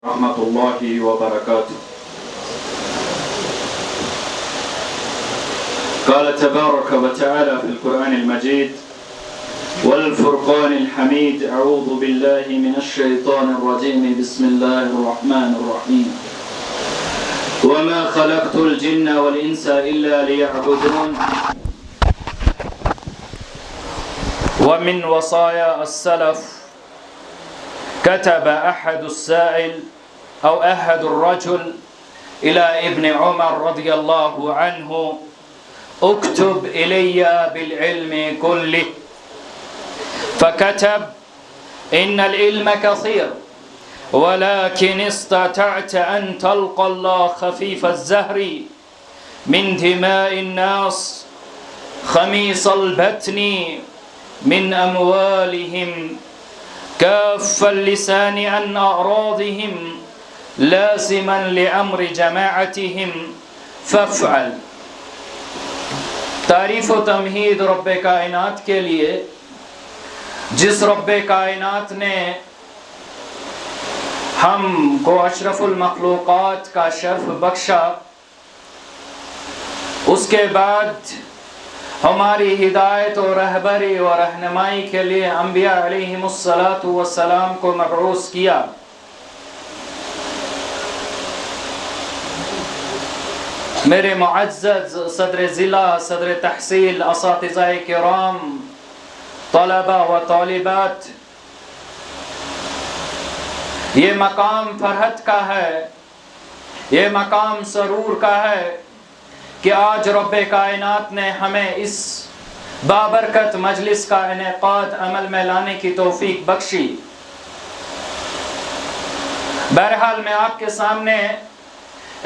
ورحمة الله وبركاته. قال تبارك وتعالى في القرآن المجيد والفرقان الحميد أعوذ بالله من الشيطان الرجيم بسم الله الرحمن الرحيم وما خلقت الجن والإنس إلا ليعبدون. ومن وصايا السلف كتب أحد السائل أو أحد الرجل إلى ابن عمر رضي الله عنه اكتب إلي بالعلم كله، فكتب إن العلم كثير ولكن استطعت أن تلقى الله خفيف الزهر من دماء الناس خميص البطن من أموالهم كاف اللسان عن أعراضهم لازما لأمر جماعتهم فافعل. تعریف و تمہید رب کائنات کے لیے، جس رب کائنات نے ہم کو اشرف المخلوقات کا شرف بخشا، اس کے بعد ہماری ہدایت و رہبری و رہنمائی کے لیے انبیاء علیہم السلام کو مبعوث کیا. میرے معزز صدر ضلع، صدر تحصیل، اساتذہ کرام، طلبہ و طالبات، یہ مقام فرحت کا ہے، یہ مقام سرور کا ہے کہ آج رب کائنات نے ہمیں اس بابرکت مجلس کا انعقاد عمل میں لانے کی توفیق بخشی. بہرحال میں آپ کے سامنے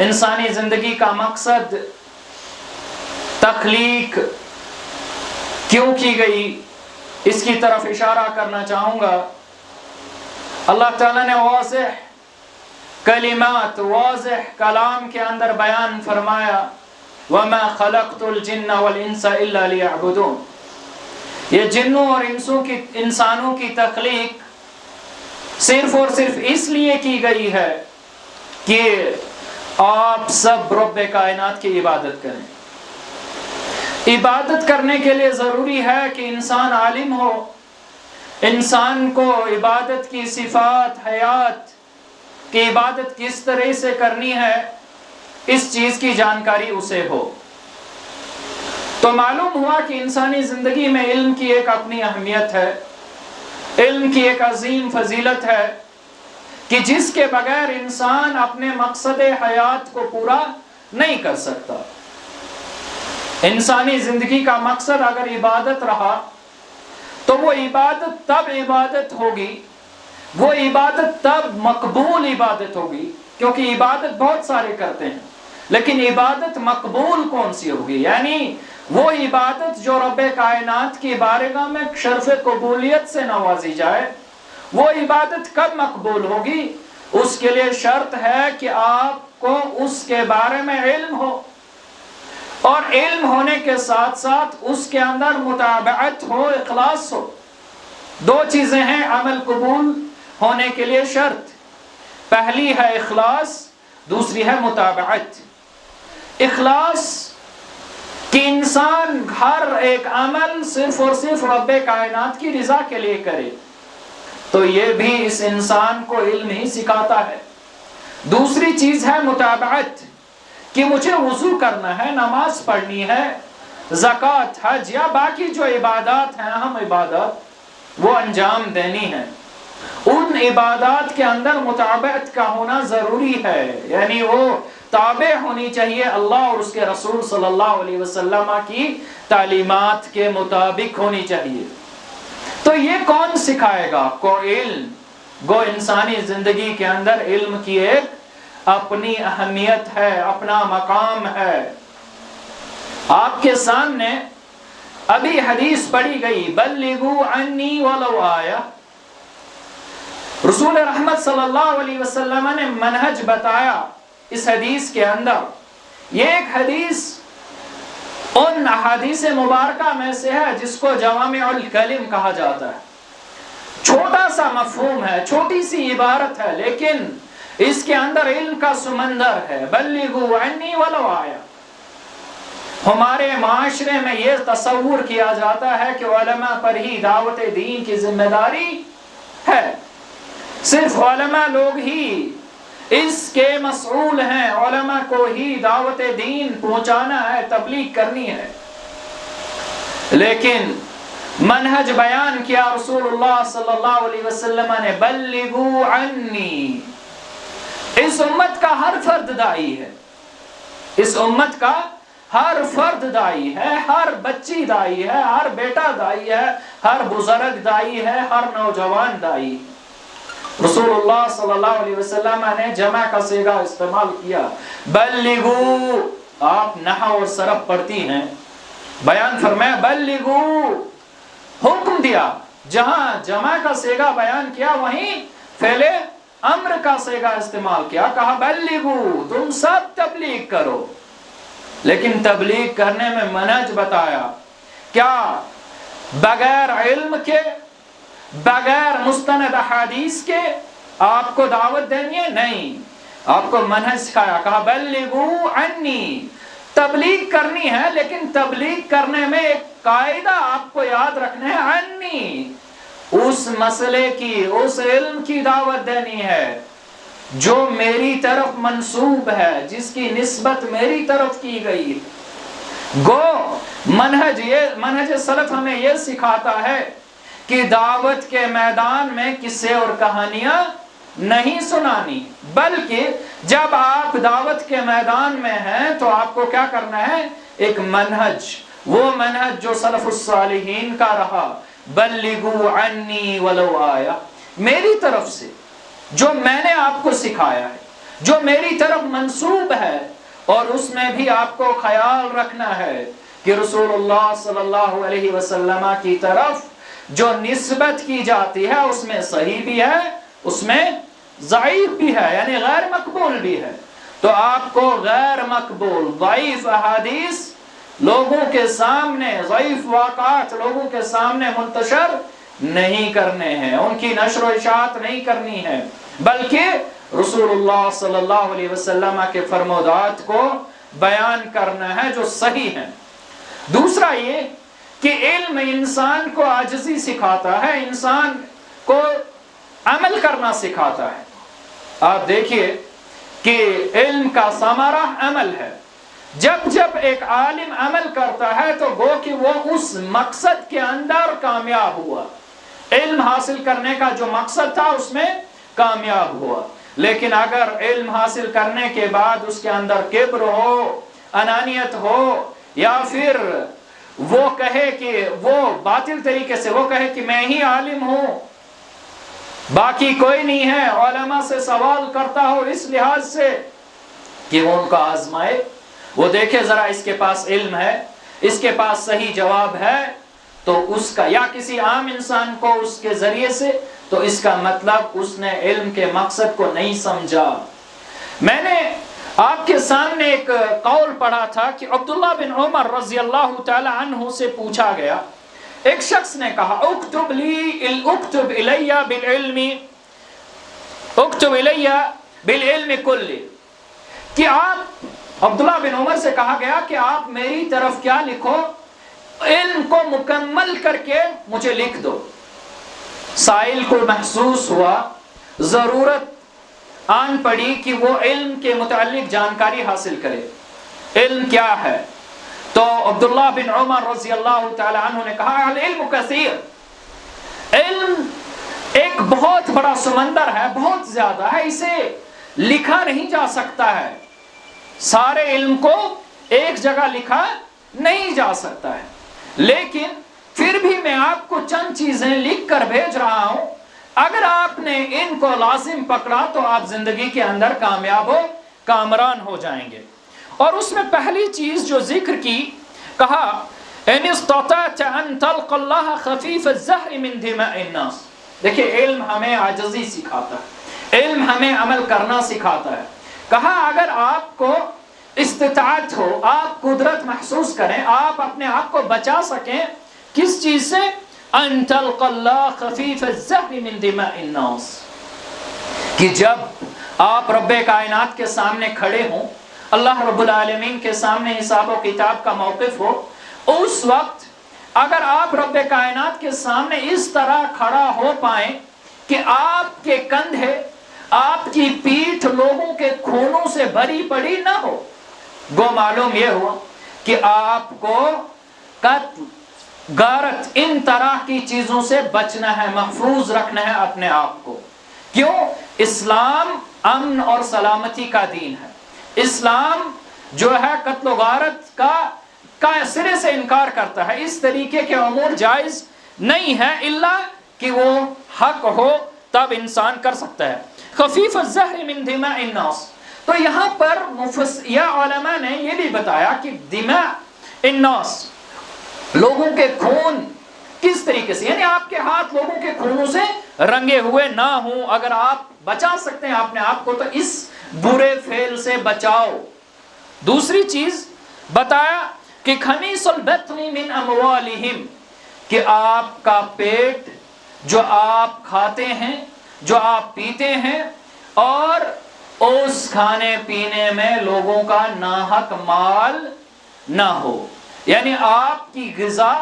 انسانی زندگی کا مقصد، تخلیق کیوں کی گئی، اس کی طرف اشارہ کرنا چاہوں گا. اللہ تعالیٰ نے واضح کلمات، واضح کلام کے اندر بیان فرمایا وَمَا خَلَقْتُ الْجِنَّ وَالْإِنسَ إِلَّا لِيَعْبُدُونَ. یہ جنوں اور انسانوں کی تخلیق صرف اور صرف اس لیے کی گئی ہے کہ آپ سب رب کائنات کی عبادت کریں. عبادت کرنے کے لیے ضروری ہے کہ انسان عالم ہو، انسان کو عبادت کی صفات، حیات کی عبادت کس طرح سے کرنی ہے، اس چیز کی جانکاری اسے ہو. تو معلوم ہوا کہ انسانی زندگی میں علم کی ایک اپنی اہمیت ہے، علم کی ایک عظیم فضیلت ہے کہ جس کے بغیر انسان اپنے مقصد حیات کو پورا نہیں کر سکتا. انسانی زندگی کا مقصد اگر عبادت رہا تو وہ عبادت تب عبادت ہوگی، وہ عبادت تب مقبول عبادت ہوگی، کیونکہ عبادت بہت سارے کرتے ہیں لیکن عبادت مقبول کون سی ہوگی؟ یعنی وہ عبادت جو رب کائنات کی بارگاہ میں شرف قبولیت سے نوازی جائے، وہ عبادت کب مقبول ہوگی؟ اس کے لیے شرط ہے کہ آپ کو اس کے بارے میں علم ہو، اور علم ہونے کے ساتھ ساتھ اس کے اندر متابعت ہو، اخلاص ہو. دو چیزیں ہیں عمل قبول ہونے کے لیے شرط، پہلی ہے اخلاص، دوسری ہے متابعت. اخلاص کہ انسان ہر ایک عمل صرف اور صرف رب کائنات کی رضا کے لیے کرے، تو یہ بھی اس انسان کو علم ہی سکھاتا ہے. دوسری چیز ہے متابعت، کہ مجھے وضو کرنا ہے، نماز پڑھنی ہے، زکوٰۃ، حج یا باقی جو عبادات ہیں، اہم عبادات، وہ انجام دینی ہے. ان عبادات کے اندر متابعت کا ہونا ضروری ہے، یعنی وہ تابع ہونی چاہیے اللہ اور اس کے رسول صلی اللہ علیہ وسلم کی تعلیمات کے مطابق ہونی چاہیے. تو یہ کون سکھائے گا؟ کو علم. گو انسانی زندگی کے اندر علم کی ایک اپنی اہمیت ہے، اپنا مقام ہے. آپ کے سامنے ابھی حدیث پڑھی گئی بلغوا عنی ولو آیہ. رسول رحمت صلی اللہ علیہ وسلم نے منہج بتایا اس حدیث کے اندر. یہ ایک حدیث ان احادیث مبارکہ میں سے ہے جس کو جوامع الکلم کہا جاتا ہے. چھوٹا سا مفہوم ہے، چھوٹی سی عبارت ہے، لیکن اس کے اندر علم کا سمندر ہے. بلغوا عنی ولو آیا. ہمارے معاشرے میں یہ تصور کیا جاتا ہے کہ علماء پر ہی دعوت دین کی ذمہ داری ہے، صرف علماء لوگ ہی اس کے مسئول ہیں، علماء کو ہی دعوت دین پہنچانا ہے، تبلیغ کرنی ہے. لیکن منہج بیان کیا رسول اللہ صلی اللہ علیہ وسلم نے، بلغوا عنی. اس امت کا ہر فرد داعی ہے، اس امت کا ہر فرد داعی ہے، ہر بچی داعی ہے، ہر بیٹا داعی ہے، ہر بزرگ داعی ہے، ہر نوجوان داعی. رسول اللہ صلی اللہ علیہ وسلم نے جمع کا صیغہ استعمال کیا. بلغو، آپ نحو اور صرف پڑھتی ہیں، بیان فرمایا بلغو، حکم دیا. جہاں جمع کا صیغہ بیان کیا وہیں فعل امر کا صیغہ استعمال کیا، کہا بلغو، تم سب تبلیغ کرو. لیکن تبلیغ کرنے میں منہج بتایا. کیا بغیر علم کے، بغیر مستند احادیث کے آپ کو دعوت دینی ہے؟ نہیں، آپ کو منہج سکھایا، کہا بلغوا عنی. تبلیغ کرنی ہے، لیکن تبلیغ کرنے میں ایک قاعدہ آپ کو یاد رکھنا ہے، عنی، اس مسئلے کی، اس علم کی دعوت دینی ہے جو میری طرف منسوب ہے، جس کی نسبت میری طرف کی گئی ہے. گو منہج سلف ہمیں یہ سکھاتا ہے کہ دعوت کے میدان میں قصے اور کہانیاں نہیں سنانی، بلکہ جب آپ دعوت کے میدان میں ہیں تو آپ کو کیا کرنا ہے؟ ایک منہج، وہ منہج جو سلف الصالحین کا رہا، بلغوا عنی ولو آیا، میری طرف سے جو میں نے آپ کو سکھایا ہے، جو میری طرف منسوب ہے. اور اس میں بھی آپ کو خیال رکھنا ہے کہ رسول اللہ صلی اللہ علیہ وسلم کی طرف جو نسبت کی جاتی ہے اس میں صحیح بھی ہے، اس میں ضعیف بھی ہے، یعنی غیر مقبول بھی ہے. تو آپ کو غیر مقبول، ضعیف احادیث لوگوں کے سامنے، ضعیف واقعات لوگوں کے سامنے منتشر نہیں کرنے ہیں، ان کی نشر و اشاعت نہیں کرنی ہے، بلکہ رسول اللہ صلی اللہ علیہ وسلم کے فرمودات کو بیان کرنا ہے جو صحیح ہیں. دوسرا یہ کہ علم انسان کو عاجزی سکھاتا ہے، انسان کو عمل کرنا سکھاتا ہے. آپ دیکھیے کہ علم کا ثمرہ عمل ہے. جب ایک عالم عمل کرتا ہے تو گو کہ وہ اس مقصد کے اندر کامیاب ہوا، علم حاصل کرنے کا جو مقصد تھا اس میں کامیاب ہوا. لیکن اگر علم حاصل کرنے کے بعد اس کے اندر کبر ہو، انانیت ہو، یا پھر وہ کہے کہ وہ باطل طریقے سے وہ کہے کہ میں ہی عالم ہوں، باقی کوئی نہیں ہے، علماء سے سوال کرتا ہو اس لحاظ سے کہ وہ ان کو آزمائے، وہ دیکھے ذرا اس کے پاس علم ہے، اس کے پاس صحیح جواب ہے، تو اس کا، یا کسی عام انسان کو اس کے ذریعے سے، تو اس کا مطلب اس نے علم کے مقصد کو نہیں سمجھا. میں نے آپ کے سامنے ایک قول پڑھا تھا کہ عبداللہ بن عمر رضی اللہ تعالی عنہ سے پوچھا گیا، ایک شخص نے کہا اکتب الیہ بالعلم کلی، کہ آپ، عبداللہ بن عمر سے کہا گیا کہ آپ میری طرف کیا لکھو، علم کو مکمل کر کے مجھے لکھ دو. سائل کو محسوس ہوا، ضرورت آن پڑی کہ وہ علم کے متعلق جانکاری حاصل کرے. علم کیا ہے؟ تو عبداللہ بن عمر رضی اللہ تعالی عنہ نے کہا العلم کثیر، علم ایک بہت بڑا سمندر ہے، بہت زیادہ ہے، اسے لکھا نہیں جا سکتا ہے، سارے علم کو ایک جگہ لکھا نہیں جا سکتا ہے. لیکن پھر بھی میں آپ کو چند چیزیں لکھ کر بھیج رہا ہوں، اگر آپ نے ان کو لازم پکڑا تو آپ زندگی کے اندر کامیاب ہو، کامران ہو جائیں گے. اور اس میں پہلی چیز جو ذکر کی، کہا ان استطعت ان تلقى الله خفيف الزهر من دماء الناس. دیکھیں علم ہمیں عاجزی سکھاتا ہے، علم ہمیں عمل کرنا سکھاتا ہے. کہا اگر آپ کو استطاعت ہو، آپ قدرت محسوس کریں، آپ اپنے آپ کو بچا سکیں کس چیز سے؟ ان تلقى الله خفيف الزهر من دماء الناس، کہ جب آپ رب کائنات کے سامنے کھڑے ہوں، اللہ رب العالمین کے سامنے حساب و کتاب کا موقف ہو، اس وقت اگر آپ رب کائنات کے سامنے اس طرح کھڑا ہو پائیں کہ آپ کے کندھے، آپ کی پیٹھ لوگوں کے خونوں سے بھری پڑی نہ ہو، گو معلوم یہ ہوا کہ آپ کو قتل، غارت، ان طرح کی چیزوں سے بچنا ہے، محفوظ رکھنا ہے اپنے آپ کو۔ کیوں؟ اسلام امن اور سلامتی کا دین ہے۔ اسلام جو ہے قتل و غارت کا سرے سے انکار کرتا ہے، اس طریقے کے امور جائز نہیں ہے الا کہ وہ حق ہو تب انسان کر سکتا ہے۔ خفیف الزہر من دماء الناس، تو یہاں پر علماء نے یہ بھی بتایا کہ دماء الناس، لوگوں کے خون کس طریقے سے، یعنی آپ کے ہاتھ لوگوں کے خونوں سے رنگے ہوئے نہ ہوں، اگر آپ بچا سکتے ہیں اپنے آپ کو تو اس برے فعل سے بچاؤ۔ دوسری چیز بتایا کہ خمیس البطن من اموالہم، کہ آپ کا پیٹ جو آپ کھاتے ہیں، جو آپ پیتے ہیں، اور اس کھانے پینے میں لوگوں کا ناحق مال نہ ہو، یعنی آپ کی غذا،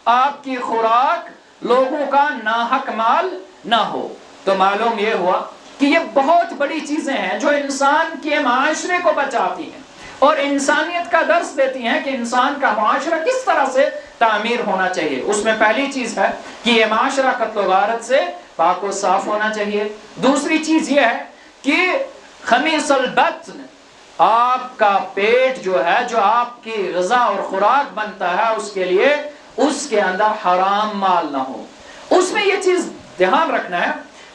آپ کی خوراک لوگوں کا ناحق مال نہ ہو۔ تو معلوم یہ ہوا کہ یہ بہت بڑی چیزیں ہیں جو انسان کے معاشرے کو بچاتی ہیں اور انسانیت کا درس دیتی ہیں کہ انسان کا معاشرہ کس طرح سے تعمیر ہونا چاہیے۔ اس میں پہلی چیز ہے کہ یہ معاشرہ قتل و غارت سے پاک و صاف ہونا چاہیے۔ دوسری چیز یہ ہے کہ خمیس البطن، آپ کا پیٹ جو ہے، جو آپ کی غذا اور خوراک بنتا ہے، اس کے لیے اس کے اندر حرام مال نہ ہو۔ اس میں یہ چیز دھیان رکھنا ہے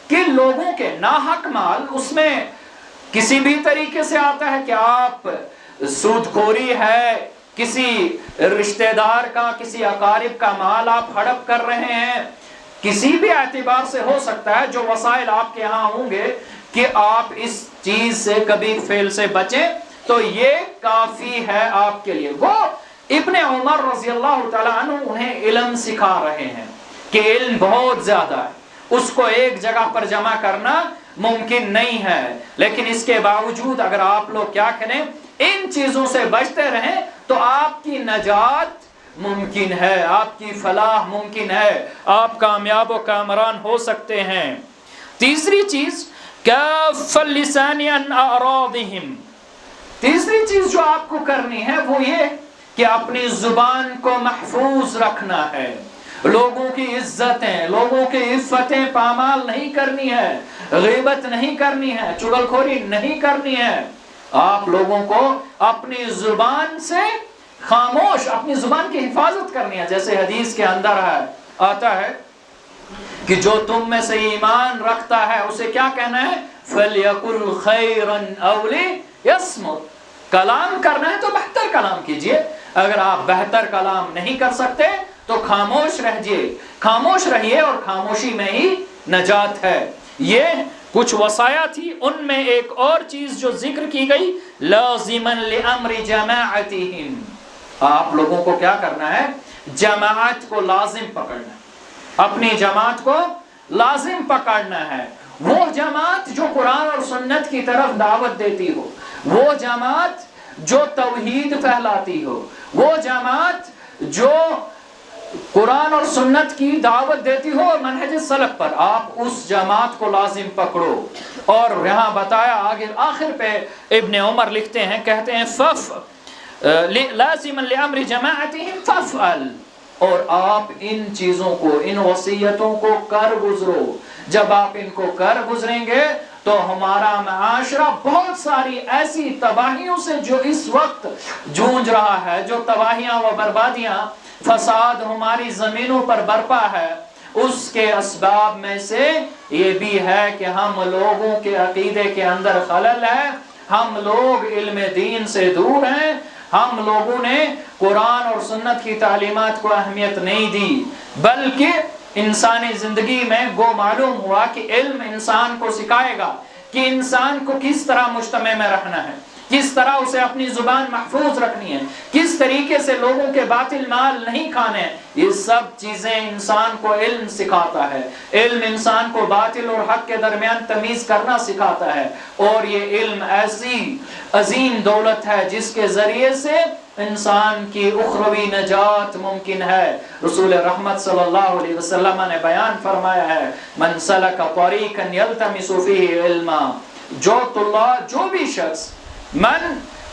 کہ لوگوں کے ناحق مال اس میں کسی بھی طریقے سے آتا ہے کہ آپ سود خوری ہے، کسی رشتہ دار کا، کسی اقارب کا مال آپ ہڑپ کر رہے ہیں، کسی بھی اعتبار سے ہو سکتا ہے، جو وسائل آپ کے ہاں ہوں گے کہ آپ اس چیز سے کبھی فعل سے بچیں، تو یہ کافی ہے آپ کے لیے۔ وہ ابن عمر رضی اللہ تعالیٰ عنہ انہیں علم سکھا رہے ہیں کہ علم بہت زیادہ ہے، اس کو ایک جگہ پر جمع کرنا ممکن نہیں ہے، لیکن اس کے باوجود اگر آپ لوگ کیا کریں، ان چیزوں سے بچتے رہیں تو آپ کی نجات ممکن ہے، آپ کی فلاح ممکن ہے، آپ کامیاب و کامران ہو سکتے ہیں۔ تیسری چیز کف اللسان عن اعراضهم، تیسری چیز جو آپ کو کرنی ہے وہ یہ کہ اپنی زبان کو محفوظ رکھنا ہے، لوگوں کی عزتیں، لوگوں کی عفتیں پامال نہیں کرنی ہے، غیبت نہیں کرنی ہے، چغل خوری نہیں کرنی ہے۔ آپ لوگوں کو اپنی زبان سے خاموش، اپنی زبان کی حفاظت کرنی ہے، جیسے حدیث کے اندر آتا ہے کہ جو تم میں سے ایمان رکھتا ہے اسے کیا کہنا ہے، فَلْيَقُلْ خَيْرًا أَوْ لِيَصْمُتْ، کلام کرنا ہے تو بہتر کلام کیجئے، اگر آپ بہتر کلام نہیں کر سکتے تو خاموش رہیے، خاموش رہیے، اور خاموشی میں ہی نجات ہے۔ یہ کچھ وصایا تھی، ان میں ایک اور چیز جو ذکر کی گئی، لازماً لامر جماعتہم، آپ لوگوں کو کیا کرنا ہے، جماعت کو لازم پکڑنا ہے، اپنی جماعت کو لازم پکڑنا ہے، وہ جماعت جو قرآن اور سنت کی طرف دعوت دیتی ہو، وہ جماعت جو توحید پھیلاتی ہو، وہ جماعت جو قرآن اور سنت کی دعوت دیتی ہو اور منہج سلف پر، آپ اس جماعت کو لازم پکڑو۔ اور یہاں بتایا آگے آخر پہ ابن عمر لکھتے ہیں، کہتے ہیں لازما لامر جماعتہم فافعل، اور آپ ان چیزوں کو، ان وصیتوں کو کر گزرو۔ جب آپ ان کو کر گزریں گے تو ہمارا معاشرہ بہت ساری ایسی تباہیوں سے جو اس وقت جونج رہا ہے، جو تباہیاں و بربادیاں، فساد ہماری زمینوں پر برپا ہے، اس کے اسباب میں سے یہ بھی ہے کہ ہم لوگوں کے عقیدے کے اندر خلل ہے، ہم لوگ علم دین سے دور ہیں، ہم لوگوں نے قرآن اور سنت کی تعلیمات کو اہمیت نہیں دی، بلکہ انسانی زندگی میں گو معلوم ہوا کہ علم انسان کو سکھائے گا کہ انسان کو کس طرح مجتمع میں رہنا ہے، کس طرح اسے اپنی زبان محفوظ رکھنی ہے، کس طریقے سے لوگوں کے باطل مال نہیں کھانے ہیں، یہ سب چیزیں انسان کو علم سکھاتا ہے۔ علم انسان کو باطل اور حق کے درمیان تمیز کرنا سکھاتا ہے، اور یہ علم ایسی عظیم دولت ہے جس کے ذریعے سے انسان کی اخروی نجات ممکن ہے۔ رسول رحمت صلی اللہ علیہ وسلم نے بیان فرمایا ہے، من سلک طریقا یلتمس فیہ علما، جو بھی شخص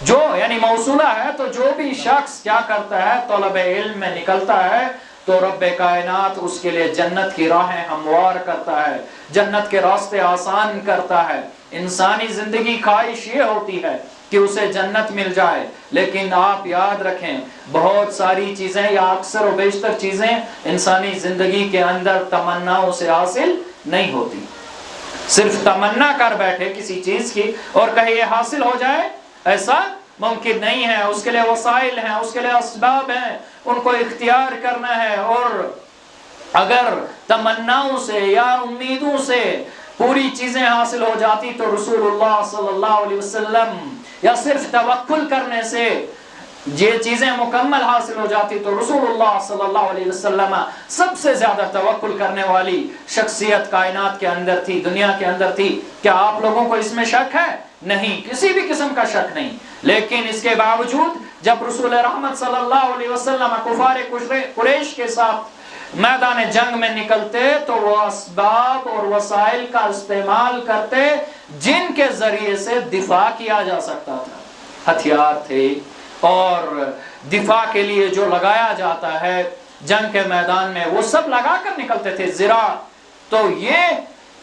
جو یعنی موصولہ ہے، تو جو بھی شخص کیا کرتا ہے، طلب علم میں نکلتا ہے، تو رب کائنات اس کے لیے جنت کی راہیں ہموار کرتا ہے، جنت کے راستے آسان کرتا ہے۔ انسانی زندگی خواہش یہ ہوتی ہے کہ اسے جنت مل جائے، لیکن آپ یاد رکھیں بہت ساری چیزیں یا اکثر و بیشتر چیزیں انسانی زندگی کے اندر تمناؤں سے حاصل نہیں ہوتی۔ صرف تمنا کر بیٹھے کسی چیز کی اور کہیں یہ حاصل ہو جائے، ایسا ممکن نہیں ہے۔ اس کے لیے وسائل ہیں، اس کے لیے اسباب ہیں، ان کو اختیار کرنا ہے۔ اور اگر تمناؤں سے یا امیدوں سے پوری چیزیں حاصل ہو جاتی تو رسول اللہ صلی اللہ علیہ وسلم یا صرف توکل کرنے سے یہ چیزیں مکمل حاصل ہو جاتی تو رسول اللہ صلی اللہ علیہ وسلم سب سے زیادہ توکل کرنے والی شخصیت کائنات کے اندر تھی، دنیا کے اندر تھی۔ کیا آپ لوگوں کو اس میں شک ہے؟ نہیں، کسی بھی قسم کا شک نہیں۔ لیکن اس کے باوجود جب رسول رحمت صلی اللہ علیہ وسلم کفار قریش کے ساتھ میدان جنگ میں نکلتے تو وہ اسباب اور وسائل کا استعمال کرتے جن کے ذریعے سے دفاع کیا جا سکتا تھا۔ ہتھیار تھے، اور دفاع کے لیے جو لگایا جاتا ہے جنگ کے میدان میں وہ سب لگا کر نکلتے تھے، زرا۔ تو یہ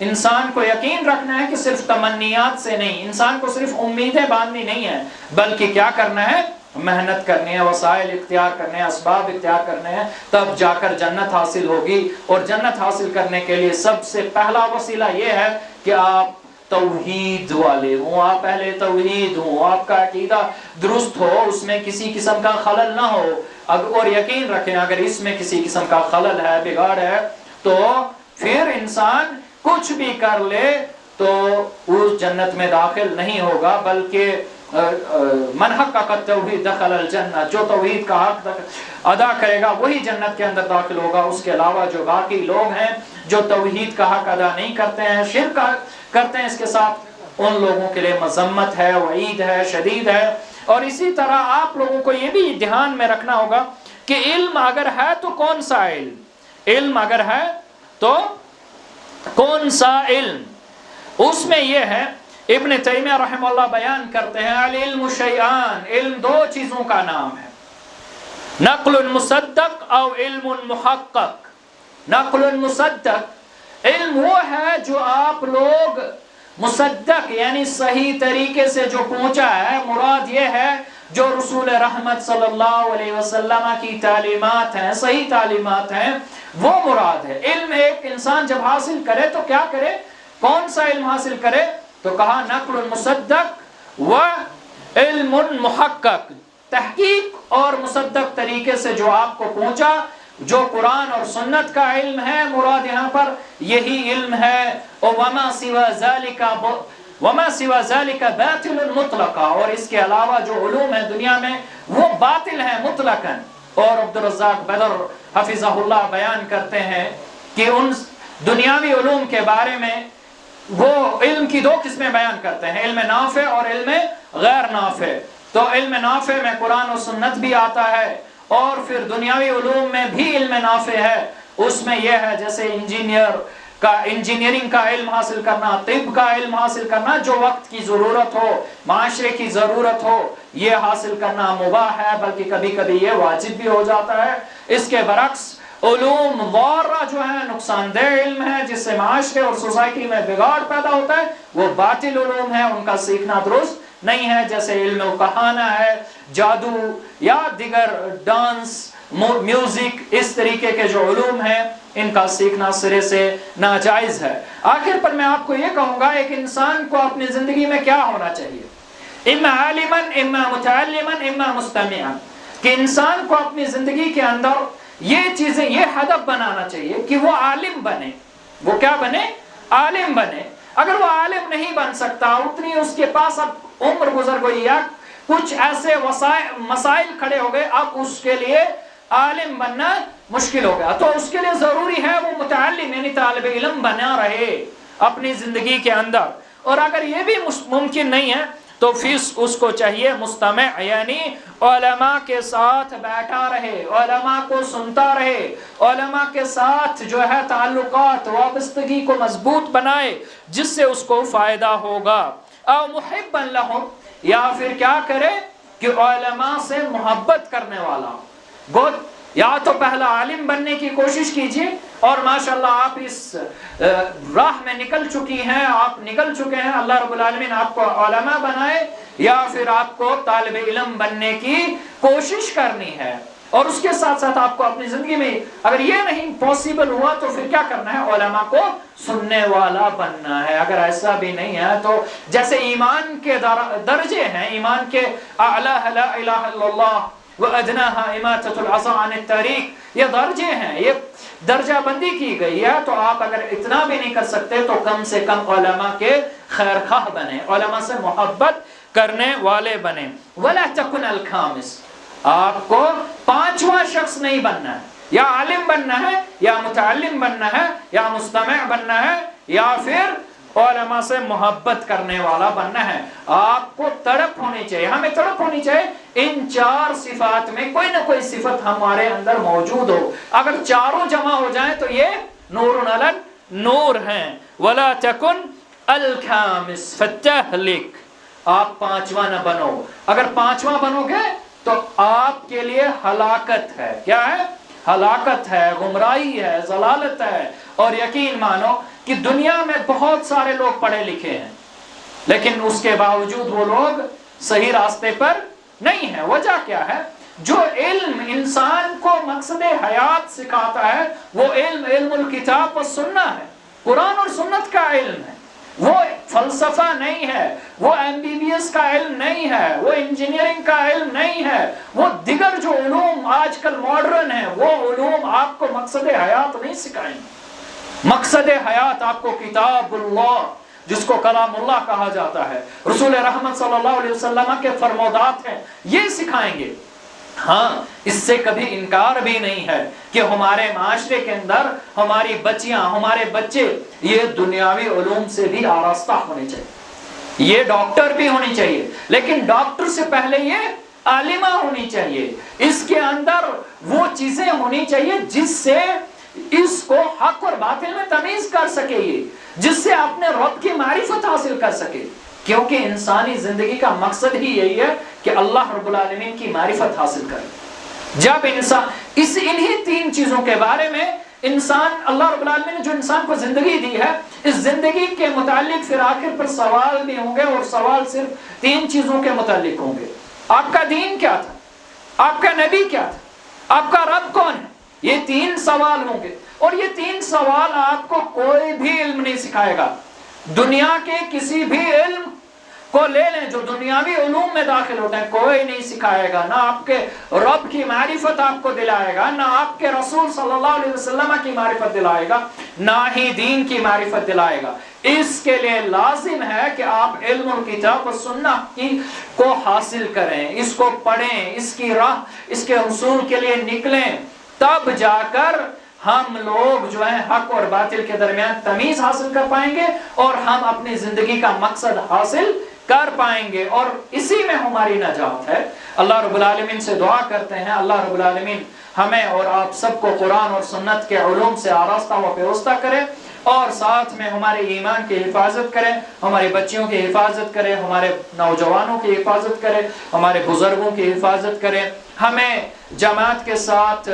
انسان کو یقین رکھنا ہے کہ صرف تمنیات سے نہیں، انسان کو صرف امیدیں باندھنی نہیں ہے، بلکہ کیا کرنا ہے، محنت کرنی ہے، وسائل اختیار کرنے ہیں، اسباب اختیار کرنے ہیں، تب جا کر جنت حاصل ہوگی۔ اور جنت حاصل کرنے کے لیے سب سے پہلا وسیلہ یہ ہے کہ آپ توحید والے ہوں، آپ اہل توحید ہوں، آپ کا عقیدہ درست ہو، اس میں کسی قسم کا خلل نہ ہو۔ اور یقین رکھیں اگر اس میں کسی قسم کا خلل ہے، بگاڑ ہے، تو پھر انسان کچھ بھی کر لے تو اس جنت میں داخل نہیں ہوگا، بلکہ من حقق التوحید دخل الجنہ، جو توحید کا حق ادا کرے گا وہی جنت کے اندر داخل ہوگا۔ اس کے علاوہ جو باقی لوگ ہیں جو توحید کا حق ادا نہیں کرتے ہیں، شرک کرتے ہیں اس کے ساتھ، ان لوگوں کے لیے مذمت ہے، وعید ہے، شدید ہے۔ اور اسی طرح آپ لوگوں کو یہ بھی دھیان میں رکھنا ہوگا کہ علم اگر ہے تو کون سا علم، علم اگر ہے تو کون سا علم، اس میں یہ ہے ابن تیمیہ رحمہ اللہ بیان کرتے ہیں العلم شیئان، علم دو چیزوں کا نام ہے، نقل مصدق او علم محقق۔ نقل مصدق علم وہ ہے جو آپ لوگ مصدق یعنی صحیح طریقے سے جو پہنچا ہے، مراد یہ ہے جو رسول رحمت صلی اللہ علیہ وسلم کی تعلیمات ہیں، صحیح تعلیمات ہیں، وہ مراد ہے۔ علم ایک انسان جب حاصل کرے تو کیا کرے، کون سا علم حاصل کرے، تو کہا نقل مصدق و علم محقق، تحقیق اور مصدق طریقے سے جو آپ کو پہنچا، جو قرآن اور سنت کا علم ہے، مراد یہاں پر یہی علم ہے۔ وما سوا ذلك باطل مطلقا، اور اس کے علاوہ جو علوم ہیں دنیا میں وہ باطل ہیں مطلقاً۔ اور عبدالرزاق بدر حفظہ اللہ بیان کرتے ہیں کہ ان دنیاوی علوم کے بارے میں وہ علم کی دو قسمیں بیان کرتے ہیں، علم نافع اور علم غیر نافع۔ تو علم نافع میں قرآن و سنت بھی آتا ہے، اور پھر دنیاوی علوم میں بھی علم نافع ہے۔ اس میں یہ ہے جیسے انجینئرنگ کا علم حاصل کرنا، طب کا علم حاصل کرنا، جو وقت کی ضرورت ہو، معاشرے کی ضرورت ہو، یہ حاصل کرنا مباح ہے، بلکہ کبھی کبھی یہ واجب بھی ہو جاتا ہے۔ اس کے برعکس علوم ضارہ جو ہے، نقصان دہ علم ہے جس سے معاشرے اور سوسائٹی میں بگاڑ پیدا ہوتا ہے، وہ باطل علوم ہے، ان کا سیکھنا درست نہیں ہے، جیسے علم کہانہ ہے، جادو یا دیگر ڈانس، میوزک، اس طریقے کے جو علوم ہیں ان کا سیکھنا سرے سے ناجائز ہے۔ آخر پر میں آپ کو یہ کہوں گا ایک انسان کو اپنی زندگی میں کیا ہونا چاہیے، اما عالما اما متعلما اما مستمعا، کہ انسان کو اپنی زندگی کے اندر یہ چیزیں، یہ ہدف بنانا چاہیے کہ وہ عالم بنے۔ وہ کیا بنے؟ عالم بنے۔ اگر وہ عالم نہیں بن سکتا، اتنی اس کے پاس اب عمر گزر گئی یا کچھ ایسے مسائل کھڑے ہو گئے، اب اس کے لیے عالم بننا مشکل ہو گیا، تو اس کے لیے ضروری ہے وہ متعلم یعنی طالب علم بنا رہے اپنی زندگی کے اندر۔ اور اگر یہ بھی ممکن نہیں ہے تو پھر اس کو چاہیے مستمع یعنی علماء کے ساتھ بیٹھا رہے، علماء کو سنتا رہے، علماء کے ساتھ جو ہے تعلقات وابستگی کو مضبوط بنائے جس سے اس کو فائدہ ہوگا۔ او محبا لہم، یا پھر کیا کرے کہ علماء سے محبت کرنے والا گود، یا تو پہلا عالم بننے کی کوشش کیجیے اور ماشاءاللہ آپ اس راہ میں نکل چکی ہیں، آپ نکل چکے ہیں، اللہ رب العالمین آپ کو علماء بنائے، یا پھر آپ کو طالب علم بننے کی کوشش کرنی ہے۔ اور اس کے ساتھ ساتھ آپ کو اپنی زندگی میں اگر یہ نہیں پاسبل ہوا تو پھر کیا کرنا ہے؟ علماء کو سننے والا بننا ہے۔ اگر ایسا بھی نہیں ہے تو جیسے ایمان کے درجے ہیں، ایمان کے اعلیٰ لا الہ الا اللہ وَأَدْنَاهَا إِمَاتَةُ الْعَصَىٰ عَنِ الطَّرِيقِ، یہ درجے ہیں، یہ درجہ بندی کی گئی ہے۔ تو آپ اگر اتنا بھی نہیں کر سکتے تو کم سے کم علماء کے خیر خواہ بنے، علماء سے محبت کرنے والے بنے۔ وَلَا تَكُنْ الْخَامِسِ، آپ کو پانچواں شخص نہیں بننا ہے، یا عالم بننا ہے، یا متعلم بننا ہے، یا مستمع بننا ہے، یا پھر علماء سے محبت کرنے والا بننا ہے۔ آپ کو تڑپ ہونی چاہیے، ہمیں تڑپ ہونی چاہیے ان چار صفات میں کوئی نہ کوئی صفت ہمارے اندر موجود ہو۔ اگر چاروں جمع ہو جائیں تو یہ نور علی نور ہیں۔ وَلَا تَكُنْ الْخَامِسِ فَتَهْلِكَ، آپ پانچواں نہ بنو، اگر پانچواں بنو گے تو آپ کے لیے ہلاکت ہے۔ کیا ہے؟ ہلاکت ہے، گمراہی ہے، ضلالت ہے۔ اور یقین مانو کہ دنیا میں بہت سارے لوگ پڑھے لکھے ہیں لیکن اس کے باوجود وہ لوگ صحیح راستے پر نہیں ہیں۔ وجہ کیا ہے؟ جو علم انسان کو مقصد حیات سکھاتا ہے وہ علم الکتاب و سنہ ہے، قرآن اور سنت کا علم ہے، وہ فلسفہ نہیں ہے، وہ MBBS کا علم نہیں ہے، وہ انجینئرنگ کا علم نہیں ہے، وہ دیگر جو علوم آج کل ماڈرن ہیں وہ علوم آپ کو مقصد حیات نہیں سکھائیں گے۔ مقصد حیات آپ کو کتاب اللہ جس کو کلام اللہ کہا جاتا ہے، رسول رحمت صلی اللہ علیہ وسلم کے فرمودات ہیں، یہ سکھائیں گے۔ ہاں، اس سے کبھی انکار بھی نہیں ہے کہ ہمارے معاشرے کے اندر ہماری بچیاں، ہمارے بچے یہ دنیاوی علوم سے بھی آراستہ ہونے چاہیے، یہ ڈاکٹر بھی ہونی چاہیے، لیکن ڈاکٹر سے پہلے یہ عالمہ ہونی چاہیے، اس کے اندر وہ چیزیں ہونی چاہیے جس سے اس کو حق اور باطل میں تمیز کر سکے، یہ جس سے اپنے رب کی معرفت حاصل کر سکے، کیونکہ انسانی زندگی کا مقصد ہی یہی ہے کہ اللہ رب العالمین کی معرفت حاصل کرے۔ جب انسان انہی تین چیزوں کے بارے میں انسان، اللہ رب العالمین نے جو انسان کو زندگی دی ہے، اس زندگی کے متعلق پھر آخر پر سوال بھی ہوں گے، اور سوال صرف تین چیزوں کے متعلق ہوں گے۔ آپ کا دین کیا تھا؟ آپ کا نبی کیا تھا؟ آپ کا رب کون ہے؟ یہ تین سوال ہوں گے، اور یہ تین سوال آپ کو کوئی بھی علم نہیں سکھائے گا۔ دنیا کے کسی بھی علم کو لے لیں جو دنیاوی علوم میں داخل ہوتے ہیں، کوئی نہیں سکھائے گا، نہ آپ کے رب کی معرفت آپ کو دلائے گا، نہ آپ کے رسول صلی اللہ علیہ وسلم کی معرفت دلائے گا، نہ ہی دین کی معرفت دلائے گا۔ اس کے لیے لازم ہے کہ آپ علم الکتاب و سنت کو حاصل کریں، اس کو پڑھیں، اس کی راہ، اس کے حصول کے لیے نکلیں، تب جا کر ہم لوگ جو ہیں حق اور باطل کے درمیان تمیز حاصل کر پائیں گے، اور ہم اپنی زندگی کا مقصد حاصل کر پائیں گے، اور اسی میں ہماری نجات ہے۔ اللہ رب العالمین سے دعا کرتے ہیں اللہ رب العالمین ہمیں اور آپ سب کو قرآن اور سنت کے علوم سے آراستہ و پیوستہ کرے، اور ساتھ میں ہمارے ایمان کی حفاظت کرے، ہمارے بچیوں کی حفاظت کرے، ہمارے نوجوانوں کی حفاظت کرے، ہمارے بزرگوں کی حفاظت کرے، ہمیں جماعت کے ساتھ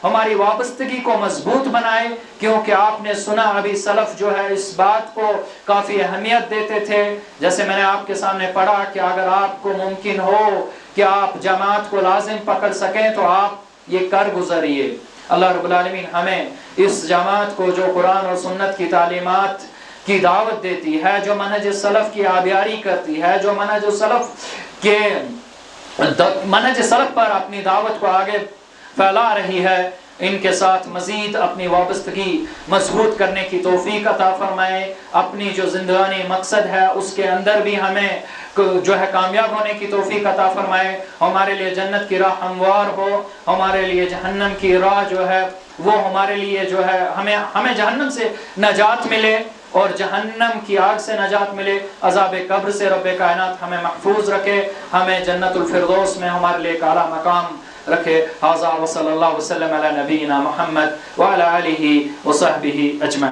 ہماری وابستگی کو مضبوط بنائے، کیونکہ آپ نے سنا ابھی سلف جو ہے اس بات کو کافی اہمیت دیتے تھے، جیسے میں نے آپ کے سامنے پڑھا کہ اگر آپ کو ممکن ہو کہ آپ جماعت کو لازم پکڑ سکیں تو آپ یہ کر گزریے۔ اللہ رب العالمین ہمیں اس جماعت کو جو قرآن اور سنت کی تعلیمات کی دعوت دیتی ہے، جو منہج سلف کی آبیاری کرتی ہے، جو منہج سلف پر اپنی دعوت کو آگے پھیلا رہی ہے، ان کے ساتھ مزید اپنی وابستگی مضبوط کرنے کی توفیق عطا فرمائے، اپنی جو زندگانی مقصد ہے اس کے اندر بھی ہمیں جو ہے کامیاب ہونے کی توفیق عطا فرمائے، ہمارے لیے جنت کی راہ ہموار ہو، ہمارے لیے جہنم کی راہ جو ہے وہ ہمارے لیے جو ہے ہمیں جہنم سے نجات ملے اور جہنم کی آگ سے نجات ملے، عذاب قبر سے رب کائنات ہمیں محفوظ رکھے، ہمیں جنت الفردوس میں ہمارے لیے ایک اعلیٰ مقام رکھے۔ ھذا وصلی اللہ وسلم علی نبینا محمد وعلی آلہ وصحبہ اجمعین۔